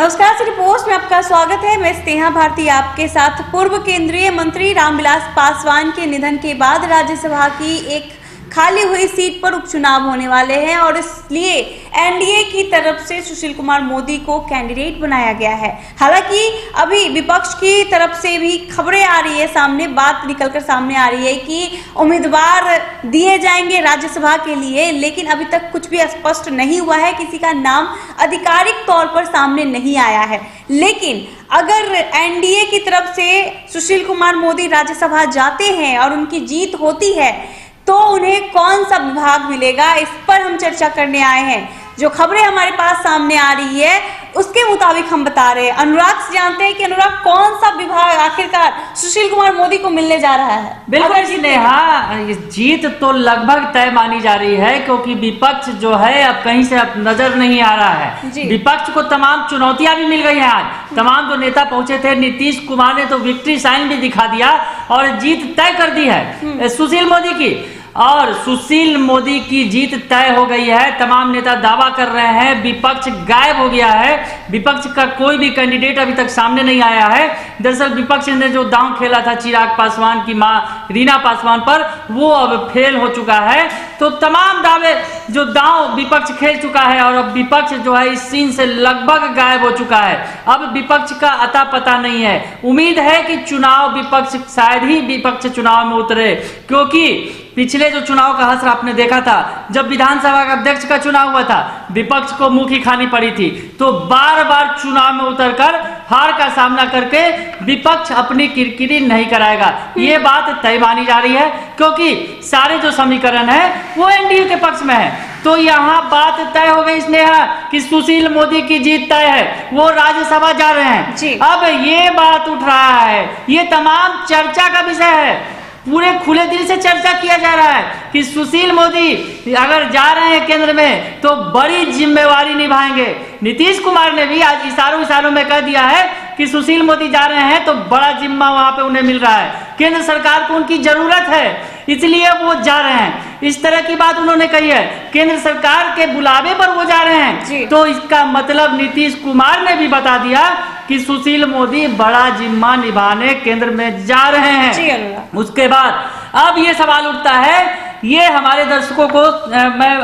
नमस्कार, city post में आपका स्वागत है। मैं स्नेहा भारती आपके साथ। पूर्व केंद्रीय मंत्री रामविलास पासवान के निधन के बाद राज्यसभा की एक खाली हुई सीट पर उपचुनाव होने वाले हैं और इसलिए एनडीए की तरफ से सुशील कुमार मोदी को कैंडिडेट बनाया गया है। हालांकि अभी विपक्ष की तरफ से भी खबरें आ रही है, सामने बात निकलकर सामने आ रही है कि उम्मीदवार दिए जाएंगे राज्यसभा के लिए, लेकिन अभी तक कुछ भी स्पष्ट नहीं हुआ है, किसी का नाम आधिकारिक तौर पर सामने नहीं आया है। लेकिन अगर एनडीए की तरफ से सुशील कुमार मोदी राज्यसभा जाते हैं और उनकी जीत होती है तो उन्हें कौन सा विभाग मिलेगा, इस पर हम चर्चा करने आए हैं। जो खबरें हमारे पास सामने आ रही है उसके मुताबिक हम बता रहे हैं। अनुराग से जानते हैं कि अनुराग, कौन सा विभाग आखिरकार सुशील कुमार मोदी को मिलने जा रहा है? बिल्कुल स्नेहा, जीत तो लगभग तय मानी जा रही है, क्योंकि विपक्ष जो है अब कहीं से अब नजर नहीं आ रहा है। विपक्ष को तमाम चुनौतियां भी मिल गई हैं। आज तमाम जो नेता पहुंचे थे, नीतीश कुमार ने तो विक्ट्री साइन भी दिखा दिया और जीत तय कर दी है सुशील मोदी की। और सुशील मोदी की जीत तय हो गई है। तमाम नेता दावा कर रहे हैं, विपक्ष गायब हो गया है। विपक्ष का कोई भी कैंडिडेट अभी तक सामने नहीं आया है। दरअसल विपक्ष ने जो दांव खेला था चिराग पासवान की मां रीना पासवान पर, वो अब फेल हो चुका है। तो तमाम दावे जो दांव विपक्ष खेल चुका है और अब विपक्ष जो है इस सीन से लगभग गायब हो चुका है। अब विपक्ष का अता पता नहीं है। उम्मीद है कि चुनाव विपक्ष शायद ही विपक्ष चुनाव में उतरे, क्योंकि पिछले जो चुनाव का हश्र आपने देखा था, जब विधानसभा का अध्यक्ष का चुनाव हुआ था, विपक्ष को मुंह की खानी पड़ी थी। तो बार बार चुनाव में उतरकर हार का सामना करके विपक्ष अपनी किरकिरी नहीं कराएगा, ये बात तय मानी जा रही है, क्योंकि सारे जो समीकरण है वो एनडीए के पक्ष में है। तो यहाँ बात तय हो गई स्नेहा कि सुशील मोदी की जीत तय है, वो राज्यसभा जा रहे हैं। अब ये बात उठ रहा है, ये तमाम चर्चा का विषय है, पूरे खुले दिल से चर्चा किया जा रहा है कि सुशील मोदी अगर जा रहे हैं केंद्र में तो बड़ी जिम्मेवारी निभाएंगे। नीतीश कुमार ने भी आज इशारों में कह दिया है कि सुशील मोदी जा रहे हैं तो बड़ा जिम्मा वहां पे उन्हें मिल रहा है, केंद्र सरकार को उनकी जरूरत है, इसलिए वो जा रहे हैं। इस तरह की बात उन्होंने कही है। केंद्र सरकार के बुलावे पर वो जा रहे हैं, तो इसका मतलब नीतीश कुमार ने भी बता दिया कि सुशील मोदी बड़ा जिम्मा निभाने केंद्र में जा रहे हैं। उसके बाद अब ये सवाल उठता है, ये हमारे दर्शकों को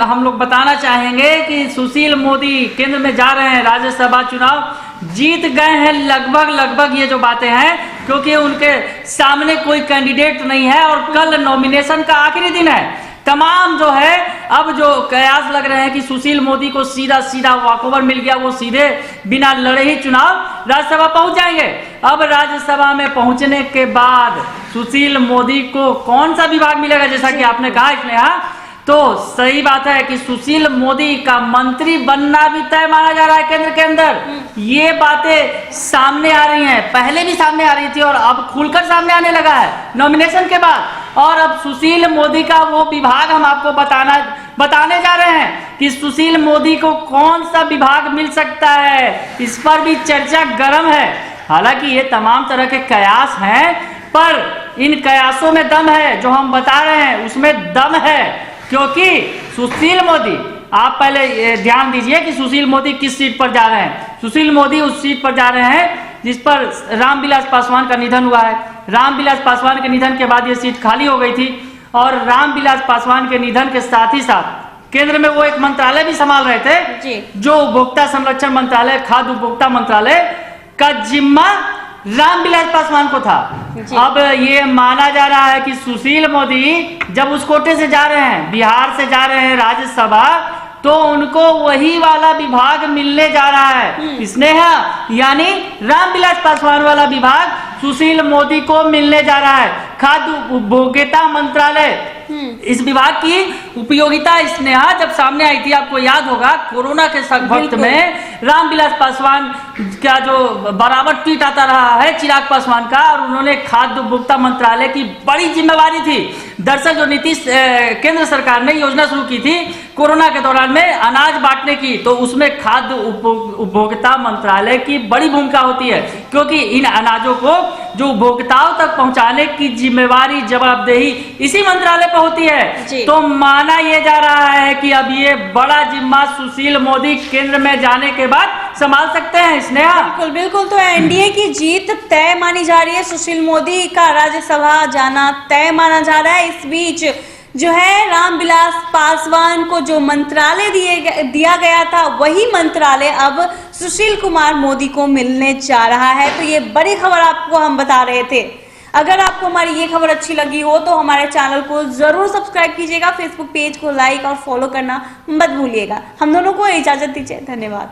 हम लोग बताना चाहेंगे कि सुशील मोदी केंद्र में जा रहे हैं, राज्यसभा चुनाव जीत गए हैं लगभग ये जो बातें हैं, क्योंकि उनके सामने कोई कैंडिडेट नहीं है और कल नॉमिनेशन का आखिरी दिन है। तमाम जो है अब जो कयास लग रहे हैं कि सुशील मोदी को सीधा वॉकओवर मिल गया, वो सीधे बिना लड़े ही चुनाव राज्यसभा पहुंच जाएंगे। अब राज्यसभा में पहुंचने के बाद सुशील मोदी को कौन सा विभाग मिलेगा, जैसा कि आपने कहा स्नेहा, तो सही बात है कि सुशील मोदी का मंत्री बनना भी तय माना जा रहा है केंद्र के अंदर। ये बातें सामने आ रही हैं, पहले भी सामने आ रही थी और अब खुलकर सामने आने लगा है नॉमिनेशन के बाद। और अब सुशील मोदी का वो विभाग हम आपको बताने जा रहे हैं कि सुशील मोदी को कौन सा विभाग मिल सकता है, इस पर भी चर्चा गर्म है। हालांकि ये तमाम तरह के कयास हैं, पर इन कयासों में दम है, जो हम बता रहे हैं उसमें दम है, क्योंकि सुशील मोदी, आप पहले ध्यान दीजिए कि सुशील मोदी किस सीट पर जा रहे हैं। सुशील मोदी उस सीट पर जा रहे हैं जिस पर रामविलास पासवान का निधन हुआ है। रामविलास पासवान के निधन के बाद ये सीट खाली हो गई थी और रामविलास पासवान के निधन के साथ ही साथ केंद्र में वो एक मंत्रालय भी संभाल रहे थे, जो उपभोक्ता संरक्षण मंत्रालय, खाद्य उपभोक्ता मंत्रालय का जिम्मा रामविलास पासवान को था। अब ये माना जा रहा है कि सुशील मोदी जब उस कोटे से जा रहे हैं, बिहार से जा रहे हैं राज्यसभा, तो उनको वही वाला विभाग मिलने जा रहा है स्नेहा, यानी रामविलास पासवान वाला विभाग सुशील मोदी को मिलने जा रहा है। खाद्य उपभोक्ता मंत्रालय, इस विभाग की उपयोगिता स्नेहा जब सामने आई थी, आपको याद होगा कोरोना के वक्त में रामविलास पासवान का जो बराबर ट्वीट आता रहा है चिराग पासवान का, और उन्होंने खाद्य उपभोक्ता मंत्रालय की बड़ी जिम्मेवारी थी। दरअसल जो नीतीश केंद्र सरकार ने योजना शुरू की थी कोरोना के दौरान में अनाज बांटने की, तो उसमें खाद्य उपभोक्ता मंत्रालय की बड़ी भूमिका होती है, क्योंकि इन अनाजों को जो उपभोक्ताओं तक पहुंचाने की जिम्मेवारी, जवाबदेही इसी मंत्रालय पर होती है। तो माना यह जा रहा है कि अब ये बड़ा जिम्मा सुशील मोदी केंद्र में जाने के बाद संभाल सकते हैं। स्नेहा, बिल्कुल बिल्कुल, तो एनडीए की जीत तय मानी जा रही है, सुशील मोदी का राज्यसभा जाना तय माना जा रहा है। इस बीच जो है रामविलास पासवान को जो मंत्रालय दिया गया था, वही मंत्रालय अब सुशील कुमार मोदी को मिलने जा रहा है। तो ये बड़ी खबर आपको हम बता रहे थे। अगर आपको हमारी ये खबर अच्छी लगी हो तो हमारे चैनल को जरूर सब्सक्राइब कीजिएगा, फेसबुक पेज को लाइक और फॉलो करना मत भूलिएगा। हम दोनों को इजाजत दीजिए, धन्यवाद।